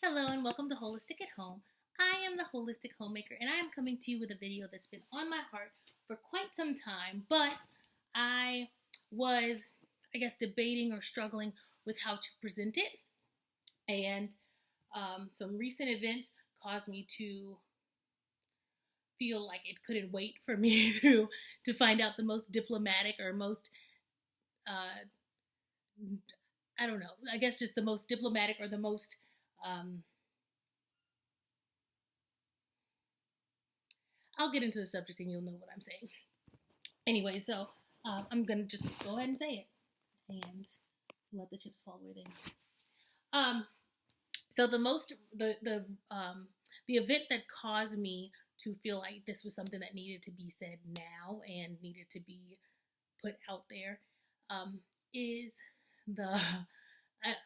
Hello and welcome to Holistic at Home. I am the Holistic Homemaker and I am coming to you with a video that's been on my heart for quite some time, but I was, debating or struggling with how to present it. And some recent events caused me to feel like it couldn't wait for me to find out the most diplomatic or most, uh, I don't know, I guess just the most diplomatic or the most I'll get into the subject and you'll know what I'm saying. Anyway, so I'm gonna just go ahead and say it and let the chips fall where they may. So the event that caused me to feel like this was something that needed to be said now and needed to be put out there is the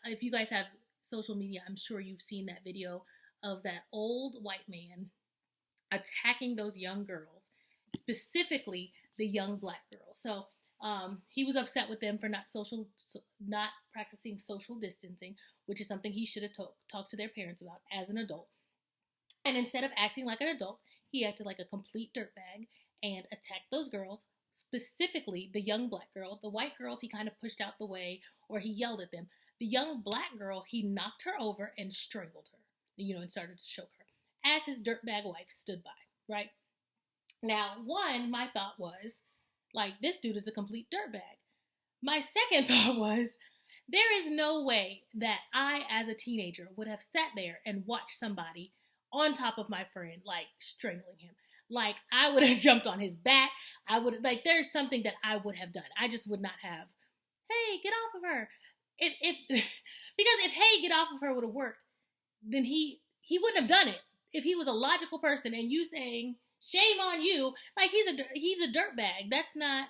if you guys have social media, I'm sure you've seen that video of that old white man attacking those young girls, specifically the young black girls. So he was upset with them for not practicing social distancing, which is something he should have talked to their parents about as an adult. And instead of acting like an adult, he acted like a complete dirtbag and attacked those girls, specifically the young black girl. The white girls he kind of pushed out the way or he yelled at them. The young black girl, he knocked her over and strangled her, and started to choke her as his dirtbag wife stood by, right? Now, my thought was, like, this dude is a complete dirtbag. My second thought was, there is no way that I, as a teenager, would have sat there and watched somebody on top of my friend, like, strangling him. Like, I would have jumped on his back. There's something that I would have done. I just would not have, hey, get off of her. Because if hey, get off of her would have worked, then he wouldn't have done it. If he was a logical person and you saying, shame on you, like he's a dirtbag. That's not,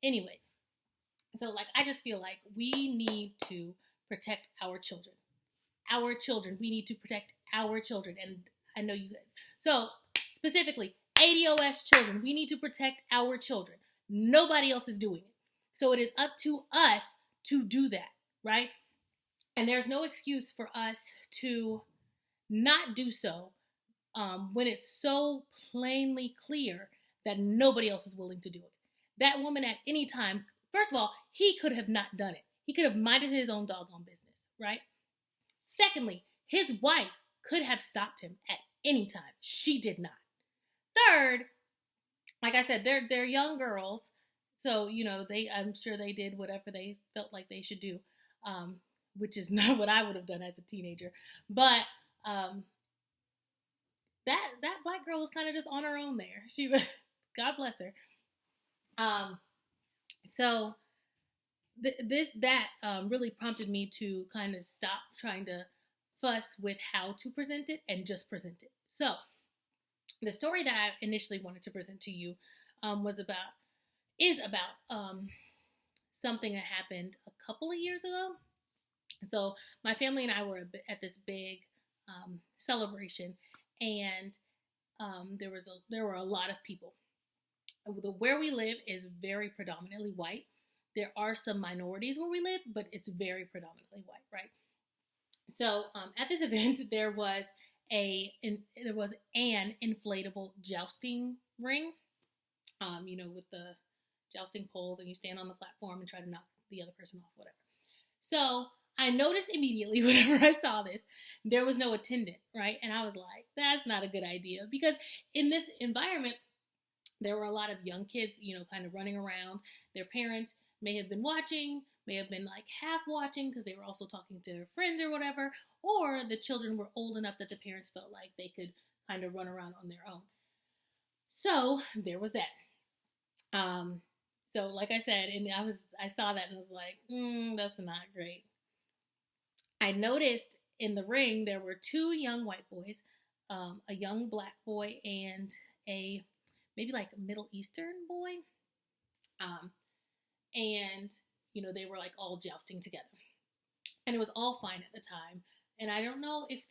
anyways. So I just feel like we need to protect our children. We need to protect our children. And I know you guys. So specifically, ADOS children, we need to protect our children. Nobody else is doing it. So it is up to us to do that, right? And there's no excuse for us to not do so when it's so plainly clear that nobody else is willing to do it. That woman at any time, first of all, he could have not done it. He could have minded his own doggone business, right? Secondly, his wife could have stopped him at any time. She did not. Third, like I said, they're young girls, so I'm sure they did whatever they felt like they should do, which is not what I would have done as a teenager. But that black girl was kind of just on her own there. She was, God bless her. So that really prompted me to kind of stop trying to fuss with how to present it and just present it. So the story that I initially wanted to present to you is about something that happened a couple of years ago. So my family and I were at this big celebration, and there were a lot of people. Where we live is very predominantly white. There are some minorities where we live, but it's very predominantly white, right? So at this event, there was an inflatable jousting ring, with the jousting poles, and you stand on the platform and try to knock the other person off, whatever. So I noticed immediately whenever I saw this, there was no attendant, right? And I was like, that's not a good idea, because in this environment, there were a lot of young kids, kind of running around. Their parents may have been watching, may have been like half watching because they were also talking to their friends or whatever, or the children were old enough that the parents felt like they could kind of run around on their own. So there was that. So like I said, and I saw that and was like, that's not great. I noticed in the ring there were two young white boys, a young black boy, and a maybe like Middle Eastern boy. And they were like all jousting together, and it was all fine at the time. And I don't know if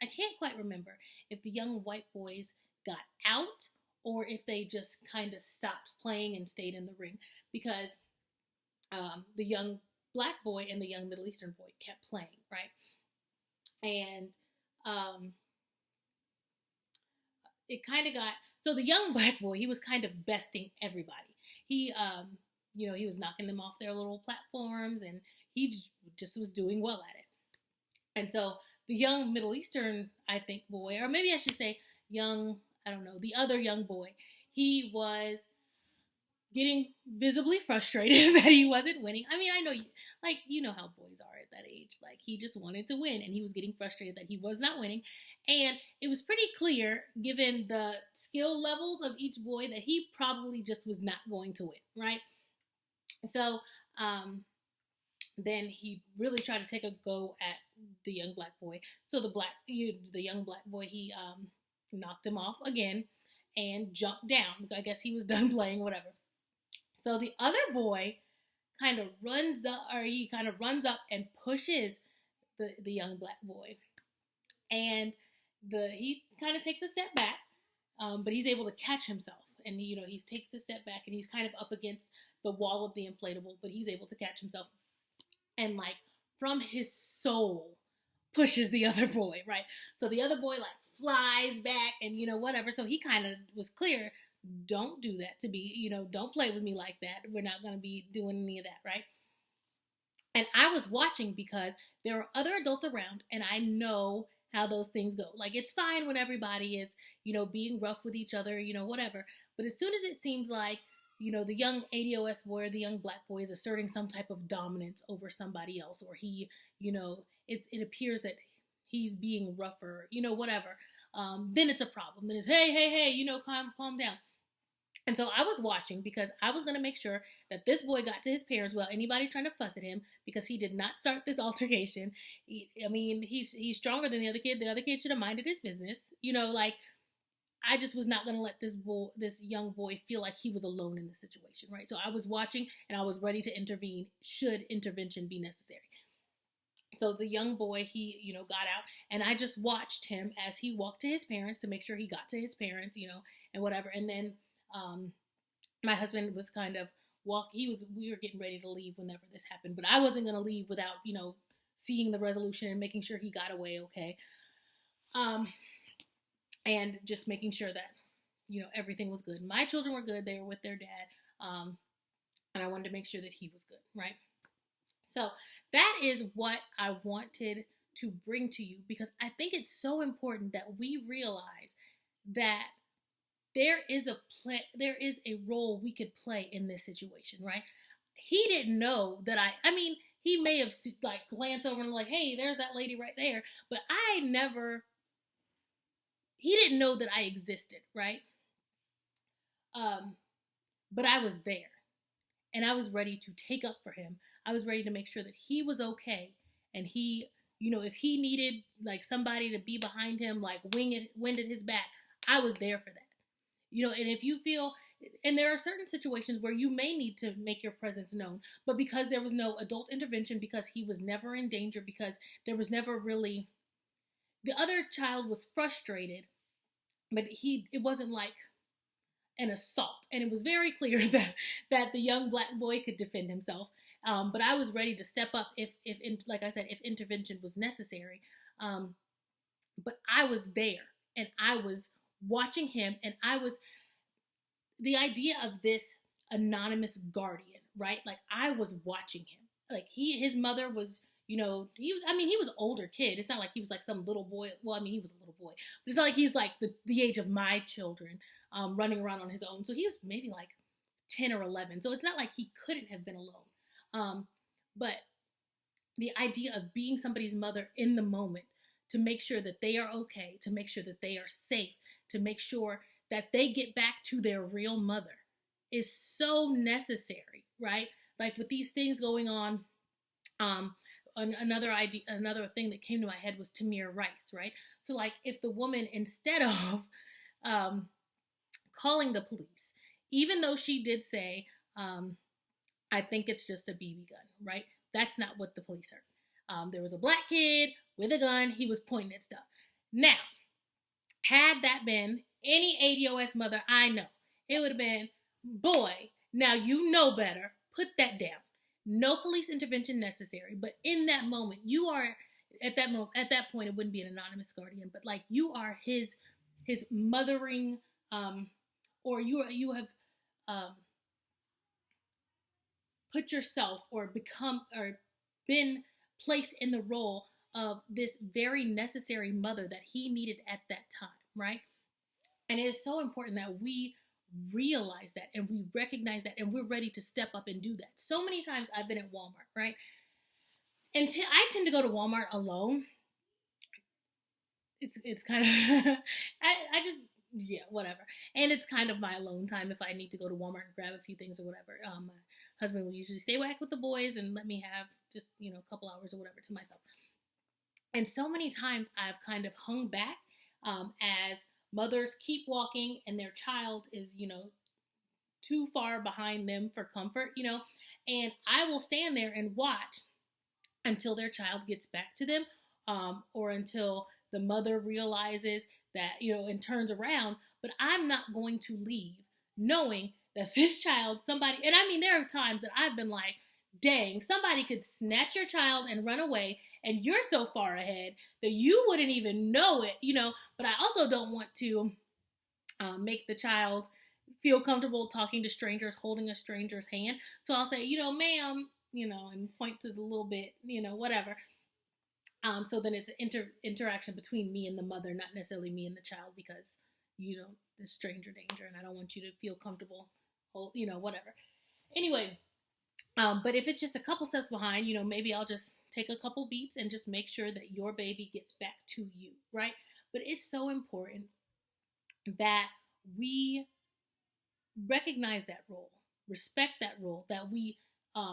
I can't quite remember if the young white boys got out or if they just kind of stopped playing and stayed in the ring, because the young black boy and the young Middle Eastern boy kept playing, right? And um, it kind of got, so the young black boy, he was kind of besting everybody. He, he was knocking them off their little platforms, and he just was doing well at it. And so the young Middle Eastern, I think, boy, or maybe I should say young, I don't know, the other young boy, he was getting visibly frustrated that he wasn't winning. I mean, I know you know how boys are at that age. Like, he just wanted to win, and he was getting frustrated that he was not winning. And it was pretty clear, given the skill levels of each boy, that he probably just was not going to win, right? So then he really tried to take a go at the young black boy. So the young black boy, he knocked him off again and jumped down. I guess he was done playing, whatever. So the other boy kind of runs up and pushes the young black boy, and he kind of takes a step back, but he's able to catch himself, and he takes a step back, and he's kind of up against the wall of the inflatable, but he's able to catch himself, and like from his soul pushes the other boy, right? So the other boy like flies back, and whatever. So he kind of was clear, don't do that to me, don't play with me like that. We're not going to be doing any of that, right? And I was watching because there are other adults around, and I know how those things go. Like, it's fine when everybody is, being rough with each other, whatever. But as soon as it seems like, the young ADOS boy or the young black boy is asserting some type of dominance over somebody else, or he, it appears that he's being rougher, whatever, then it's a problem. Then it's, hey, calm down. And so I was watching because I was going to make sure that this boy got to his parents without anybody trying to fuss at him, because he did not start this altercation. He's stronger than the other kid. The other kid should have minded his business. I just was not going to let this young boy feel like he was alone in the situation, right? So I was watching, and I was ready to intervene should intervention be necessary. So the young boy, he, got out, and I just watched him as he walked to his parents to make sure he got to his parents, and whatever. And then my husband was kind of we were getting ready to leave whenever this happened, but I wasn't going to leave without, seeing the resolution and making sure he got away okay. And just making sure that, everything was good. My children were good. They were with their dad. And I wanted to make sure that he was good, right? So that is what I wanted to bring to you, because I think it's so important that we realize that there is a role we could play in this situation, right? He didn't know that he may have like glanced over and like, hey, there's that lady right there, but he didn't know that I existed, right? But I was there, and I was ready to take up for him. I was ready to make sure that he was okay, and he, if he needed like somebody to be behind him, like wind at his back, I was there for that. And if you feel, and there are certain situations where you may need to make your presence known, but because there was no adult intervention, because he was never in danger, because there was never really, the other child was frustrated, but it wasn't like an assault, and it was very clear that the young black boy could defend himself. But I was ready to step up if like I said, if intervention was necessary. But I was there, and I was watching him, and the idea of this anonymous guardian, right? Like, I was watching him. Like, his mother was, he was older kid. It's not like he was like some little boy. Well, he was a little boy, but it's not like he's like the age of my children, running around on his own. So he was maybe like 10 or 11. So it's not like he couldn't have been alone. But the idea of being somebody's mother in the moment, to make sure that they are okay, to make sure that they are safe, to make sure that they get back to their real mother, is so necessary, right? Like, with these things going on, another thing that came to my head was Tamir Rice, right? So like, if the woman, instead of calling the police, even though she did say, I think it's just a BB gun, right? That's not what the police heard. There was a black kid with a gun. He was pointing at stuff. Now, had that been any ADOS mother I know, it would have been, boy, now you know better. Put that down. No police intervention necessary. But in that moment, you are at that point, it wouldn't be an anonymous guardian, but like you are his mothering, or you have um, put yourself or become or been placed in the role of this very necessary mother that he needed at that time, right? And it is so important that we realize that and we recognize that and we're ready to step up and do that. So many times I've been at Walmart, right? And I tend to go to Walmart alone. It's kind of I just yeah, whatever. And it's kind of my alone time if I need to go to Walmart and grab a few things or whatever. My husband will usually stay back with the boys and let me have just a couple hours or whatever to myself. And so many times I've kind of hung back as mothers keep walking and their child is too far behind them for comfort, and I will stand there and watch until their child gets back to them, or until the mother realizes that, and turns around. But I'm not going to leave knowing that this child, somebody, and I mean, there are times that I've been like, dang, somebody could snatch your child and run away, and you're so far ahead that you wouldn't even know it, But I also don't want to make the child feel comfortable talking to strangers, holding a stranger's hand. So I'll say, ma'am, and point to the little bit, whatever. So then it's interaction between me and the mother, not necessarily me and the child, because there's stranger danger, and I don't want you to feel comfortable, whatever. Anyway, but if it's just a couple steps behind, maybe I'll just take a couple beats and just make sure that your baby gets back to you, right? But it's so important that we recognize that role, respect that role, that we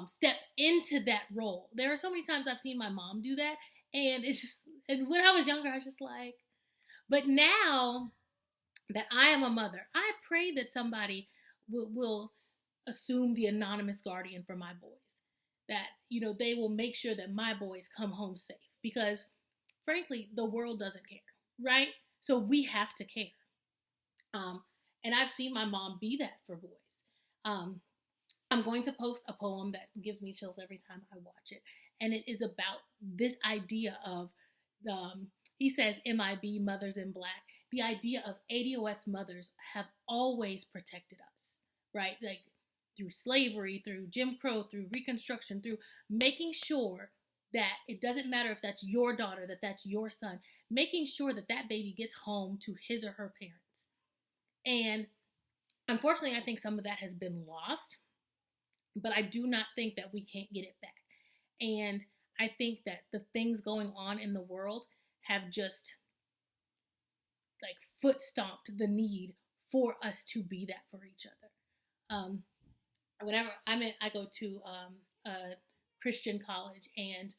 step into that role. There are so many times I've seen my mom do that, and it's just, and when I was younger, I was just like, but now that I am a mother, I pray that somebody will assume the anonymous guardian for my boys, that they will make sure that my boys come home safe, because frankly the world doesn't care, right? So we have to care. And I've seen my mom be that for boys. I'm going to post a poem that gives me chills every time I watch it, and it is about this idea of he says, MIB, Mothers in Black. The idea of ADOS mothers have always protected us, right? Like through slavery, through Jim Crow, through Reconstruction, through making sure that it doesn't matter if that's your daughter, that that's your son, making sure that that baby gets home to his or her parents. And unfortunately, I think some of that has been lost, but I do not think that we can't get it back. And I think that the things going on in the world have just like foot stomped the need for us to be that for each other. Whenever I go to a Christian college, and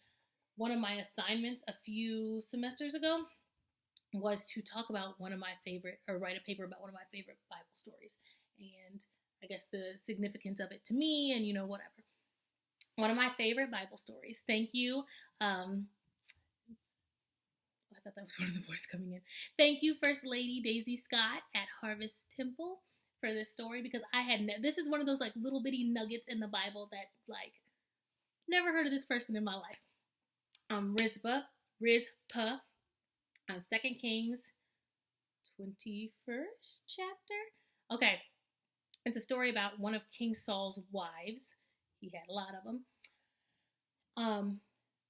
one of my assignments a few semesters ago was to talk about one of my favorite, or write a paper about one of my favorite Bible stories, and I guess the significance of it to me, and whatever. One of my favorite Bible stories. Thank you. I thought that was one of the boys coming in. Thank you, First Lady Daisy Scott at Harvest Temple, for this story, because I had this is one of those like little bitty nuggets in the Bible that like never heard of this person in my life. Rizpah, 2 Kings 21st chapter. Okay, it's a story about one of King Saul's wives. He had a lot of them.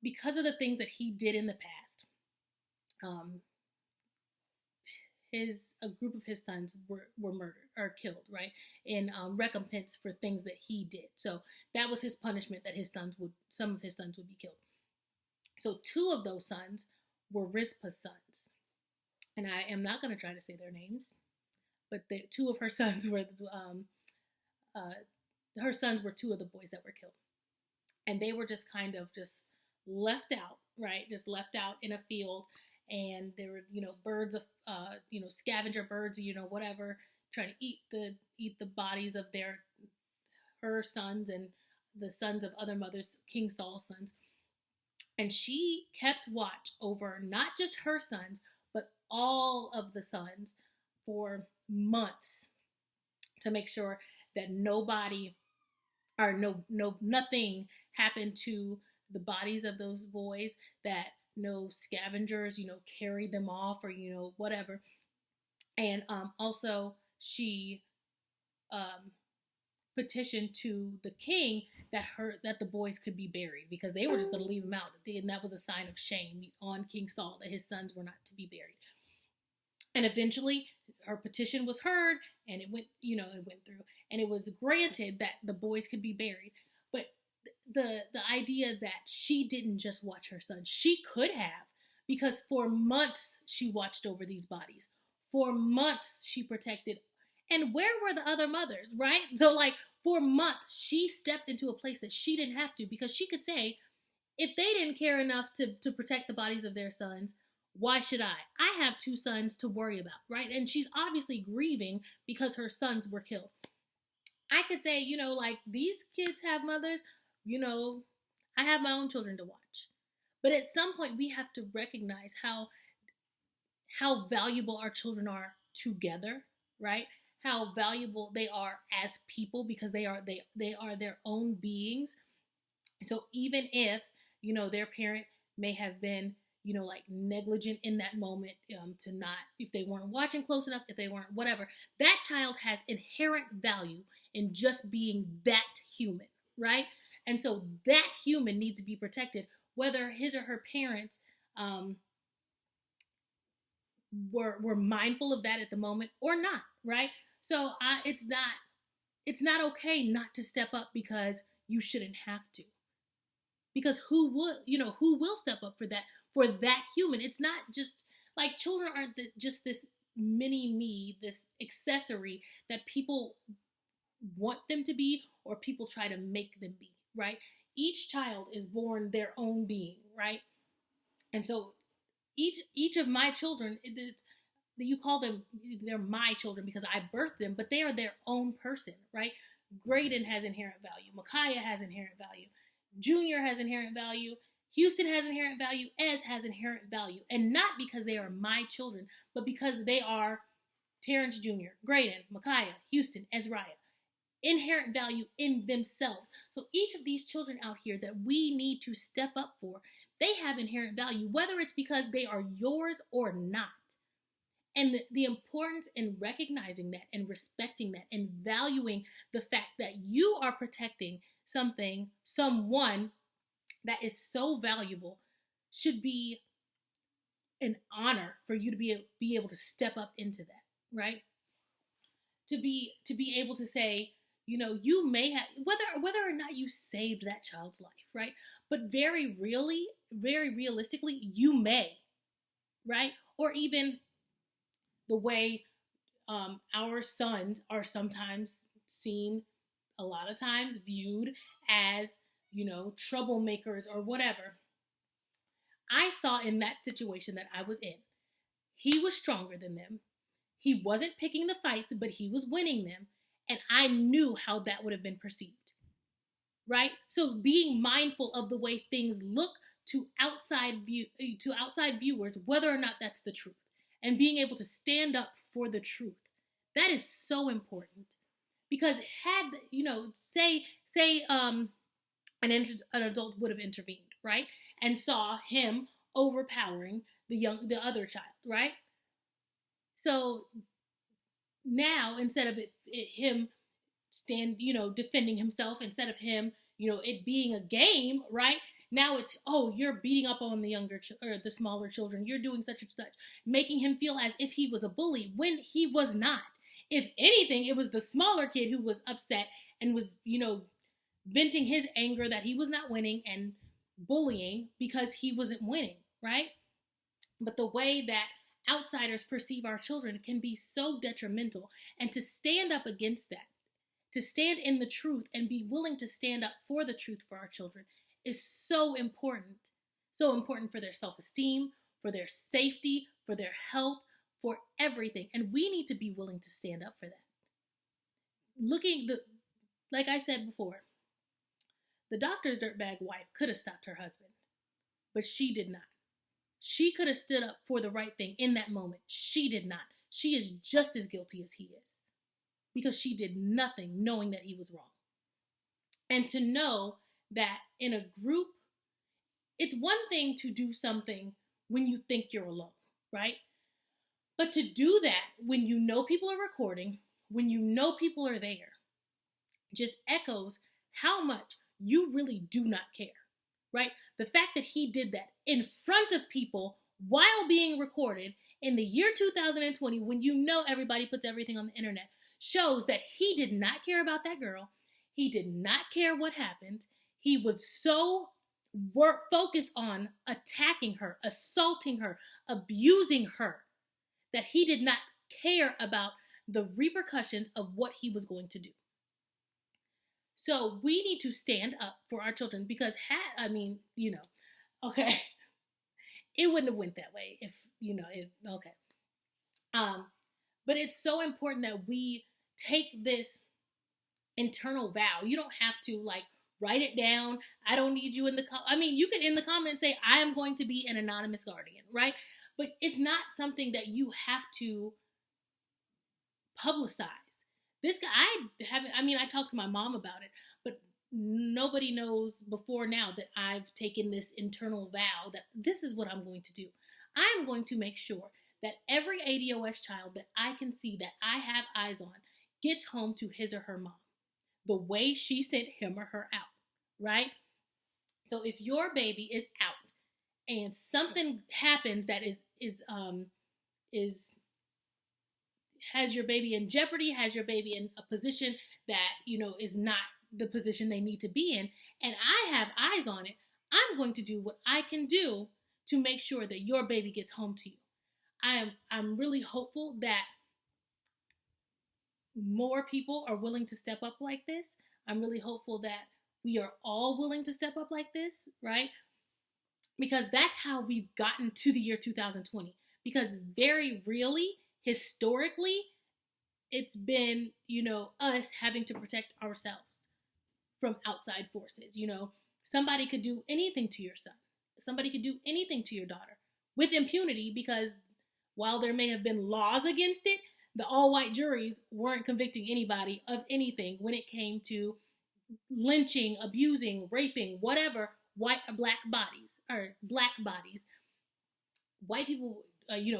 Because of the things that he did in the past, a group of his sons were murdered or killed, right? In recompense for things that he did. So that was his punishment, that some of his sons would be killed. So 2 of those sons were Rizpah's sons. And I am not going to try to say their names, but 2 of her sons were, her sons were 2 of the boys that were killed. And they were just kind of just left out, right? Just left out in a field. And there were, birds of, scavenger birds, whatever, trying to eat the bodies of her sons and the sons of other mothers, King Saul's sons. And she kept watch over not just her sons, but all of the sons for months to make sure that nothing happened to the bodies of those boys, that no scavengers, carry them off or, whatever. And also she um, petitioned to the king that the boys could be buried because they were just going to leave them out, and that was a sign of shame on King Saul that his sons were not to be buried. And eventually her petition was heard, and it went through, and it was granted that the boys could be buried. But the idea that she didn't just watch her sons, she could have, because for months she watched over these bodies. For months she protected. And where were the other mothers, right? So like for months she stepped into a place that she didn't have to, because she could say, if they didn't care enough to protect the bodies of their sons, why should I? I have 2 sons to worry about, right? And she's obviously grieving because her sons were killed. I could say, like, these kids have mothers, I have my own children to watch. But at some point we have to recognize how valuable our children are together, right? How valuable they are as people, because they are their own beings. So even if, their parent may have been, like negligent in that moment, to not, if they weren't watching close enough, if they weren't whatever, that child has inherent value in just being that human, right? And so that human needs to be protected, whether his or her parents were mindful of that at the moment or not, right? So it's not okay not to step up because you shouldn't have to. Because who will step up for that human? It's not just like, children aren't just this mini me, this accessory that people want them to be or people try to make them be, right? Each child is born their own being, right? And so each of my children, you call them, they're my children because I birthed them, but they are their own person, right? Graydon has inherent value. Micaiah has inherent value. Junior has inherent value. Houston has inherent value. Ez has inherent value. And not because they are my children, but because they are Terrence Jr., Graydon, Micaiah, Houston, Ezriah. Inherent value in themselves. So each of these children out here that we need to step up for, they have inherent value, whether it's because they are yours or not. And the importance in recognizing that and respecting that and valuing the fact that you are protecting someone that is so valuable should be an honor for you to be able to step up into that, right? To be able to say, you may have, whether or not you saved that child's life, right? But very realistically, you may, right? Or even the way our sons are sometimes seen, a lot of times viewed as, troublemakers or whatever. I saw in that situation that I was in, he was stronger than them. He wasn't picking the fights, but he was winning them. And I knew how that would have been perceived, right? So being mindful of the way things look to outside viewers, whether or not that's the truth, and being able to stand up for the truth, that is so important. Because had, say an adult would have intervened, right, and saw him overpowering the other child, right? So now, instead of him defending himself, instead of him, it being a game, right? Now it's, oh, you're beating up on the or the smaller children. You're doing such and such, making him feel as if he was a bully when he was not. If anything, it was the smaller kid who was upset and was, venting his anger that he was not winning and bullying because he wasn't winning, right? But the way that outsiders perceive our children can be so detrimental, and to stand up against that, to stand in the truth and be willing to stand up for the truth for our children is so important for their self-esteem, for their safety, for their health, for everything. And we need to be willing to stand up for that. Like I said before, the doctor's dirtbag wife could have stopped her husband, but she did not. She could have stood up for the right thing in that moment. She did not. She is just as guilty as he is, because she did nothing knowing that he was wrong. And to know that in a group, it's one thing to do something when you think you're alone, right? But to do that when you know people are recording, when you know people are there, just echoes how much you really do not care, right? The fact that he did that in front of people while being recorded in the year 2020, when you know everybody puts everything on the internet, shows that he did not care about that girl. He did not care what happened. He was so focused on attacking her, assaulting her, abusing her, that he did not care about the repercussions of what he was going to do. So we need to stand up for our children, because okay, it wouldn't have went that way if, okay. But it's so important that we take this internal vow. You don't have to write it down. I don't need you in the you can in the comments say, I am going to be an anonymous guardian, right? But it's not something that you have to publicize. This guy, I talked to my mom about it, but nobody knows before now that I've taken this internal vow that this is what I'm going to do. I'm going to make sure that every ADOS child that I can see, that I have eyes on, gets home to his or her mom the way she sent him or her out, right? So if your baby is out and something happens that has your baby in jeopardy, has your baby in a position that, is not the position they need to be in, and I have eyes on it, I'm going to do what I can do to make sure that your baby gets home to you. I'm really hopeful that more people are willing to step up like this. I'm really hopeful that we are all willing to step up like this, right? Because that's how we've gotten to the year 2020. Because very really, historically, it's been, us having to protect ourselves from outside forces. Somebody could do anything to your son. Somebody could do anything to your daughter with impunity, because while there may have been laws against it, the all-white juries weren't convicting anybody of anything when it came to lynching, abusing, raping, whatever, black bodies. White people,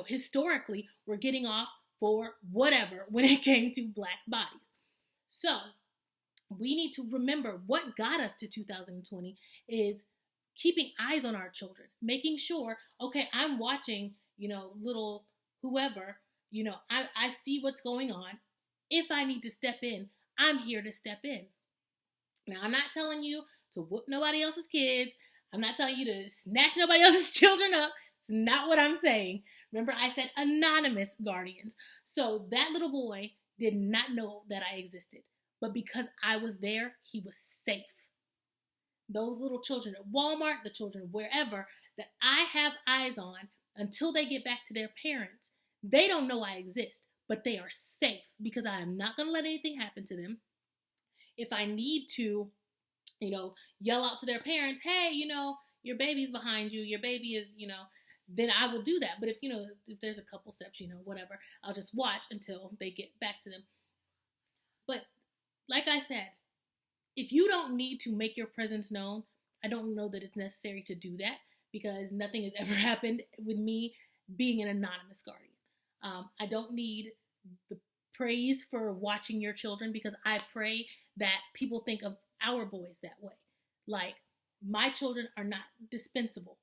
historically were getting off for whatever when it came to black bodies. So we need to remember what got us to 2020 is keeping eyes on our children, making sure, okay, I'm watching, little whoever, I see what's going on. If I need to step in, I'm here to step in. Now, I'm not telling you to whoop nobody else's kids. I'm not telling you to snatch nobody else's children up. It's not what I'm saying. Remember, I said anonymous guardians. So that little boy did not know that I existed. But because I was there, he was safe. Those little children at Walmart, the children wherever that I have eyes on until they get back to their parents, they don't know I exist, but they are safe because I am not going to let anything happen to them. If I need to, yell out to their parents, hey, your baby's behind you, your baby is, then I will do that. But if there's a couple steps, whatever, I'll just watch until they get back to them. But like I said, if you don't need to make your presence known, I don't know that it's necessary to do that, because nothing has ever happened with me being an anonymous guardian. I don't need the praise for watching your children, because I pray that people think of our boys that way. Like, my children are not dispensable.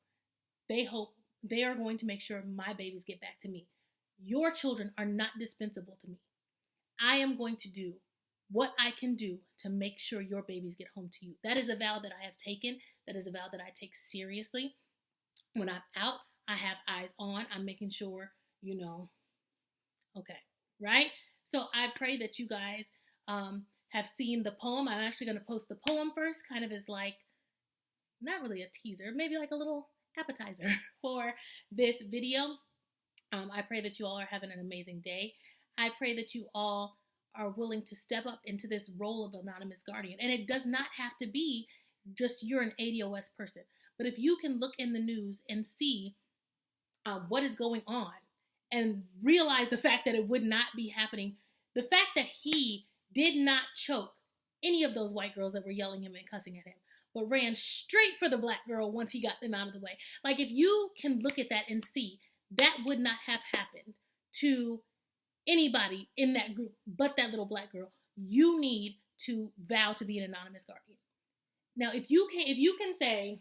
They are going to make sure my babies get back to me. Your children are not dispensable to me. I am going to do what I can do to make sure your babies get home to you. That is a vow that I have taken. That is a vow that I take seriously. When I'm out, I have eyes on. I'm making sure, okay, right? So I pray that you guys have seen the poem. I'm actually going to post the poem first, kind of as not really a teaser, maybe like a little appetizer for this video. I pray that you all are having an amazing day. I pray that you all are willing to step up into this role of anonymous guardian. And it does not have to be just you're an ADOS person. But if you can look in the news and see what is going on and realize the fact that it would not be happening, the fact that he did not choke any of those white girls that were yelling him and cussing at him, but ran straight for the black girl once he got them out of the way. Like, if you can look at that and see, that would not have happened to anybody in that group but that little black girl. You need to vow to be an anonymous guardian. Now, if you can say,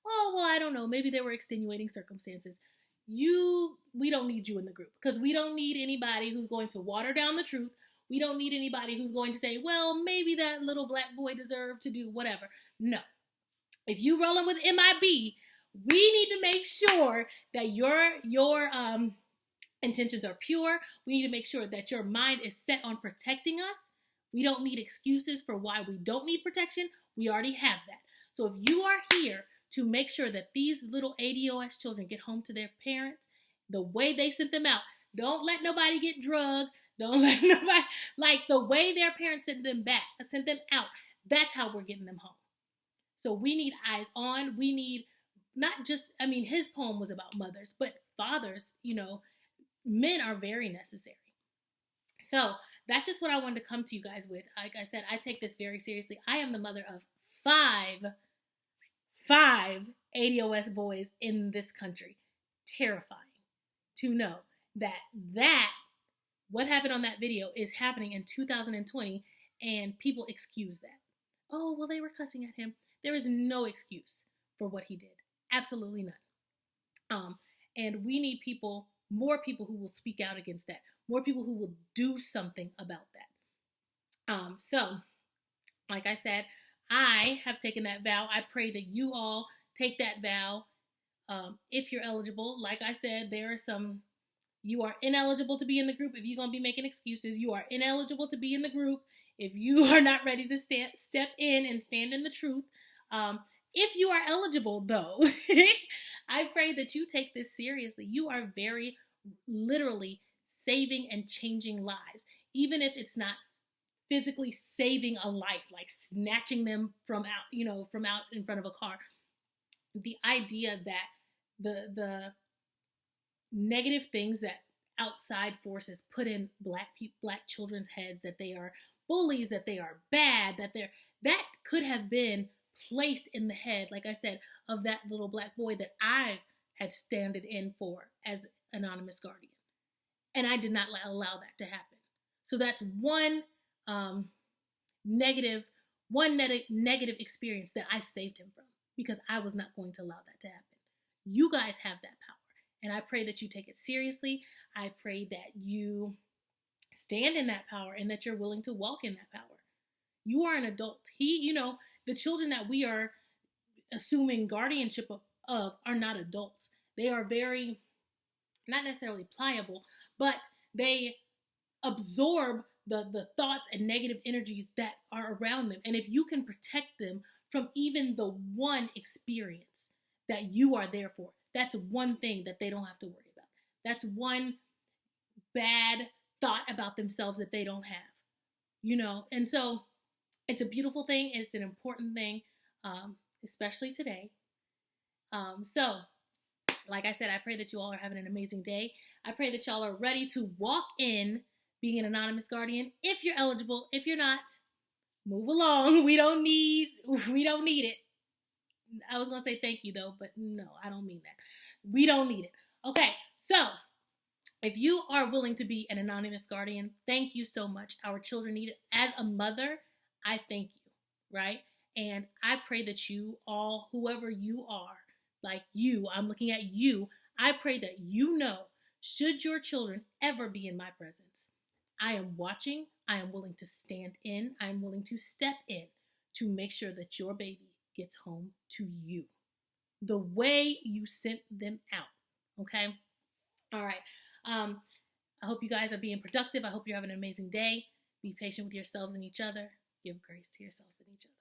oh, well, I don't know, maybe there were extenuating circumstances, we don't need you in the group, because we don't need anybody who's going to water down the truth. We don't need anybody who's going to say, well, maybe that little black boy deserved to do whatever. No. If you rolling with MIB, we need to make sure that your intentions are pure. We need to make sure that your mind is set on protecting us. We don't need excuses for why we don't need protection. We already have that. So if you are here to make sure that these little ADOS children get home to their parents the way they sent them out, don't let nobody get drugged. Don't let nobody, like the way their parents sent them out, that's how we're getting them home. So we need eyes on. We need not just, his poem was about mothers, but fathers, men are very necessary. So that's just what I wanted to come to you guys with. Like I said, I take this very seriously. I am the mother of five ADOS boys in this country. Terrifying to know that what happened on that video is happening in 2020, and people excuse that. Oh, well, they were cussing at him. There is no excuse for what he did. Absolutely none. And we need more people who will speak out against that. More people who will do something about that. So, like I said, I have taken that vow. I pray that you all take that vow. If you're eligible, like I said, there are some. You are ineligible to be in the group if you're going to be making excuses. You are ineligible to be in the group if you are not ready to step in and stand in the truth. If you are eligible, though, I pray that you take this seriously. You are very literally saving and changing lives, even if it's not physically saving a life, like snatching them from out in front of a car. The idea that the negative things that outside forces put in black children's heads, that they are bullies, that they are bad, that could have been placed in the head, like I said, of that little black boy that I had standed in for as anonymous guardian. And I did not allow that to happen. So that's one negative experience that I saved him from, because I was not going to allow that to happen. You guys have that power. And I pray that you take it seriously. I pray that you stand in that power and that you're willing to walk in that power. You are an adult. The children that we are assuming guardianship of are not adults. They are very, not necessarily pliable, but they absorb the thoughts and negative energies that are around them. And if you can protect them from even the one experience that you are there for, that's one thing that they don't have to worry about. That's one bad thought about themselves that they don't have, And so it's a beautiful thing. It's an important thing, especially today. So, like I said, I pray that you all are having an amazing day. I pray that y'all are ready to walk in being an anonymous guardian. If you're eligible, if you're not, move along. We don't need it. I was going to say thank you, though, but no, I don't mean that. We don't need it. Okay, so if you are willing to be an anonymous guardian, thank you so much. Our children need it. As a mother, I thank you, right? And I pray that you all, whoever you are, like you, I'm looking at you, I pray that should your children ever be in my presence, I am watching, I am willing to stand in, I am willing to step in to make sure that your baby gets home to you the way you sent them out. Okay? All right. I hope you guys are being productive. I hope you're having an amazing day. Be patient with yourselves and each other. Give grace to yourselves and each other.